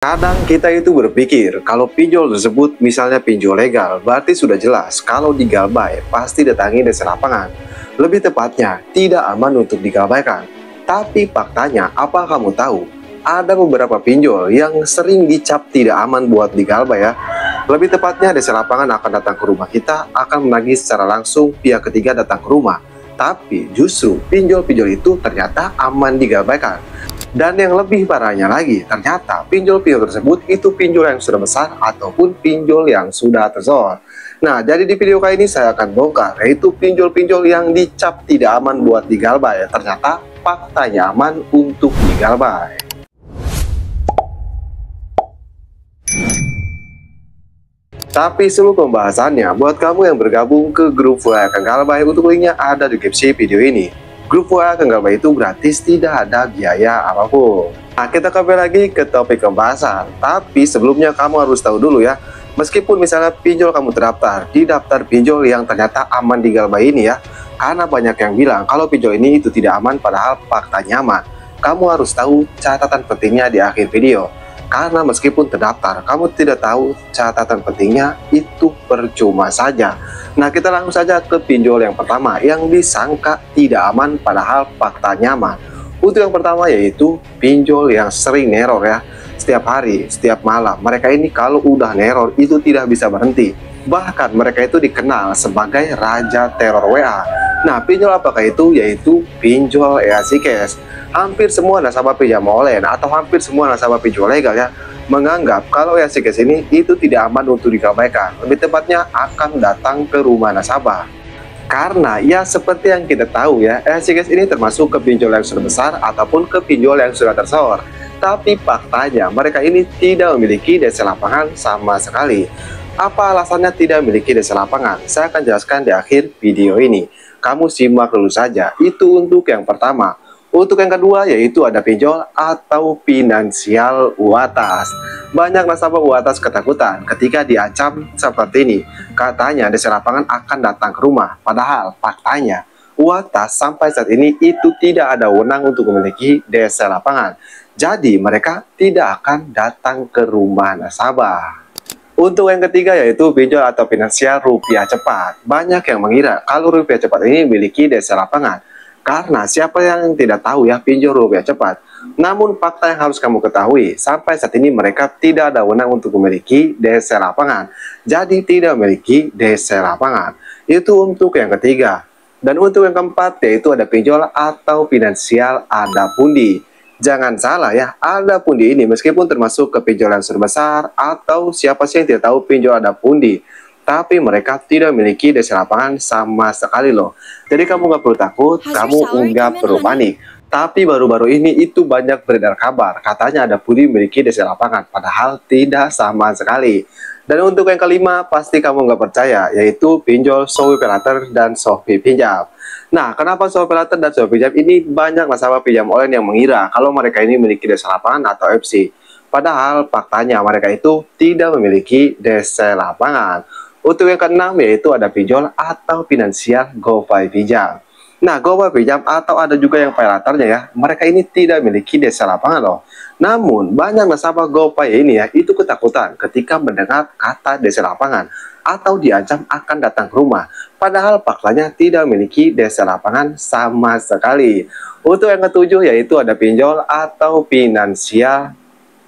Kadang kita itu berpikir kalau pinjol tersebut misalnya pinjol legal, berarti sudah jelas kalau digalbay pasti datangi desa lapangan. Lebih tepatnya, tidak aman untuk digabaikan. Tapi faktanya, apa kamu tahu? Ada beberapa pinjol yang sering dicap tidak aman buat digalbay ya. Lebih tepatnya, desa lapangan akan datang ke rumah kita, akan menagih secara langsung pihak ketiga datang ke rumah. Tapi justru pinjol-pinjol itu ternyata aman digabaikan. Dan yang lebih parahnya lagi, ternyata pinjol-pinjol tersebut itu pinjol yang sudah besar ataupun pinjol yang sudah tersor. Nah, jadi di video kali ini saya akan bongkar, yaitu pinjol-pinjol yang dicap tidak aman buat digalbay. Ternyata faktanya aman untuk digalbay. Tapi sebelum pembahasannya, buat kamu yang bergabung ke grup WA Kang Galbay, untuk linknya ada di deskripsi video ini. Grup WA Kang Galbay itu gratis, tidak ada biaya apapun. Nah, kita kembali lagi ke topik pembahasan. Tapi sebelumnya kamu harus tahu dulu ya, meskipun misalnya pinjol kamu terdaftar di daftar pinjol yang ternyata aman di Galbay ini ya, karena banyak yang bilang kalau pinjol ini itu tidak aman padahal faktanya aman. Kamu harus tahu catatan pentingnya di akhir video. Karena meskipun terdaftar, kamu tidak tahu catatan pentingnya, itu percuma saja. Nah, kita langsung saja ke pinjol yang pertama yang disangka tidak aman padahal faktanya aman. Untuk yang pertama yaitu pinjol yang sering neror ya. Setiap hari, setiap malam, mereka ini kalau udah neror itu tidak bisa berhenti. Bahkan mereka itu dikenal sebagai raja teror WA. Nah, pinjol apakah itu? Yaitu pinjol EASY Cash. Hampir semua nasabah pinjam online atau hampir semua nasabah pinjol legal ya menganggap kalau EASY Cash ini itu tidak aman untuk digabaikan. Lebih tepatnya akan datang ke rumah nasabah. Karena ya seperti yang kita tahu ya, EASY Cash ini termasuk ke pinjol yang sudah besar ataupun ke pinjol yang sudah tersor. Tapi faktanya mereka ini tidak memiliki desa lapangan sama sekali. Apa alasannya tidak memiliki desa lapangan? Saya akan jelaskan di akhir video ini. Kamu simak dulu saja. Itu untuk yang pertama. Untuk yang kedua yaitu ada pinjol atau finansial UATAS. Banyak nasabah UATAS ketakutan ketika diancam seperti ini. Katanya desa lapangan akan datang ke rumah. Padahal faktanya UATAS sampai saat ini itu tidak ada wewenang untuk memiliki desa lapangan. Jadi mereka tidak akan datang ke rumah nasabah. Untuk yang ketiga yaitu pinjol atau finansial rupiah cepat. Banyak yang mengira kalau rupiah cepat ini memiliki desa lapangan. Karena siapa yang tidak tahu ya pinjol rupiah cepat. Namun fakta yang harus kamu ketahui, sampai saat ini mereka tidak ada wewenang untuk memiliki desa lapangan. Jadi tidak memiliki desa lapangan. Itu untuk yang ketiga. Dan untuk yang keempat yaitu ada pinjol atau finansial ada pundi. Jangan salah ya, ada pundi ini meskipun termasuk ke pinjol yang sudah besar atau siapa sih yang tidak tahu pinjol ada pundi. Tapi mereka tidak memiliki desa lapangan sama sekali loh. Jadi kamu nggak perlu takut, kamu nggak perlu panik. Tapi baru-baru ini itu banyak beredar kabar, katanya ada pundi memiliki desa lapangan, padahal tidak sama sekali. Dan untuk yang kelima, pasti kamu nggak percaya, yaitu pinjol ShopeePayLater dan Shopee Pinjam. Nah, kenapa ShopeePayLater dan Shopee Pinjam ini banyak nasabah pinjam online yang mengira kalau mereka ini memiliki desa lapangan atau FC. Padahal faktanya mereka itu tidak memiliki desa lapangan. Untuk yang keenam yaitu ada pinjol atau finansial GoPay Pinjam. Nah, GoPay Pinjam atau ada juga yang PayLaternya ya, mereka ini tidak memiliki desa lapangan loh. Namun banyak nasabah GoPay ini ya itu ketakutan ketika mendengar kata desa lapangan atau diancam akan datang ke rumah. Padahal faktanya tidak memiliki desa lapangan sama sekali. Untuk yang ketujuh yaitu ada pinjol atau finansial.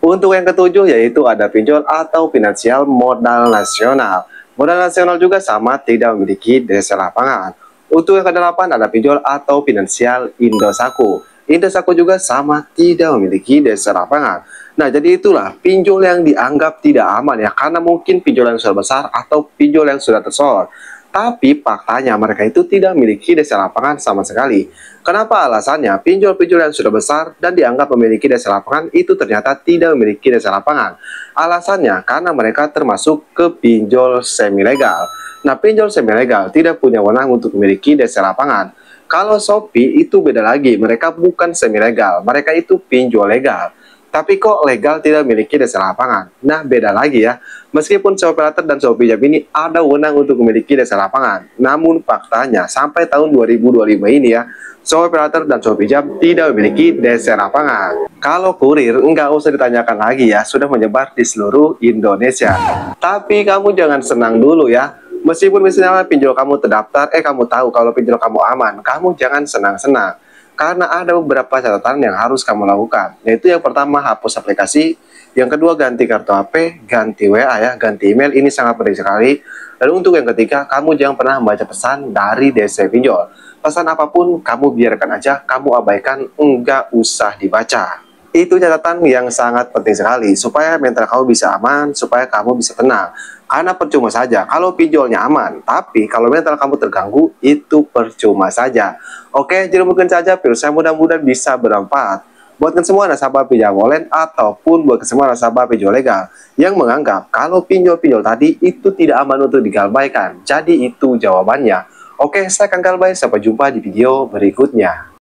Untuk yang ketujuh yaitu ada pinjol atau finansial modal nasional. Modal nasional juga sama tidak memiliki desa lapangan. Untuk yang kedelapan ada pinjol atau finansial Indosako. Indosako juga sama tidak memiliki desa lapangan. Nah, jadi itulah pinjol yang dianggap tidak aman ya, karena mungkin pinjol yang sudah besar atau pinjol yang sudah tersor. Tapi faktanya mereka itu tidak memiliki desa lapangan sama sekali. Kenapa alasannya? Pinjol-pinjol yang sudah besar dan dianggap memiliki desa lapangan itu ternyata tidak memiliki desa lapangan. Alasannya karena mereka termasuk ke pinjol semi legal. Nah, pinjol semi legal tidak punya wewenang untuk memiliki desa lapangan. Kalau Shopee itu beda lagi, mereka bukan semi legal, mereka itu pinjol legal. Tapi kok legal tidak memiliki dasar lapangan? Nah, beda lagi ya. Meskipun SewaPayLater dan SewaPinjam ini ada wewenang untuk memiliki dasar lapangan, namun faktanya sampai tahun 2025 ini ya, SewaPayLater dan SewaPinjam tidak memiliki dasar lapangan. Kalau kurir, nggak usah ditanyakan lagi ya, sudah menyebar di seluruh Indonesia. Tapi kamu jangan senang dulu ya. Meskipun misalnya pinjol kamu terdaftar, kamu tahu kalau pinjol kamu aman, kamu jangan senang-senang. Karena ada beberapa catatan yang harus kamu lakukan, yaitu yang pertama hapus aplikasi, yang kedua ganti kartu HP, ganti WA ya, ganti email, ini sangat penting sekali. Dan untuk yang ketiga, kamu jangan pernah membaca pesan dari DC pinjol. Pesan apapun kamu biarkan aja, kamu abaikan, enggak usah dibaca. Itu catatan yang sangat penting sekali supaya mental kamu bisa aman, supaya kamu bisa tenang. Karena percuma saja kalau pinjolnya aman, tapi kalau mental kamu terganggu, itu percuma saja. Oke, jadi mungkin saja video saya mudah-mudahan bisa bermanfaat buat semua nasabah pinjam online ataupun buat semua nasabah pinjol legal yang menganggap kalau pinjol-pinjol tadi itu tidak aman untuk digalbaikan. Jadi itu jawabannya. Oke, saya Kang Galbay, sampai jumpa di video berikutnya.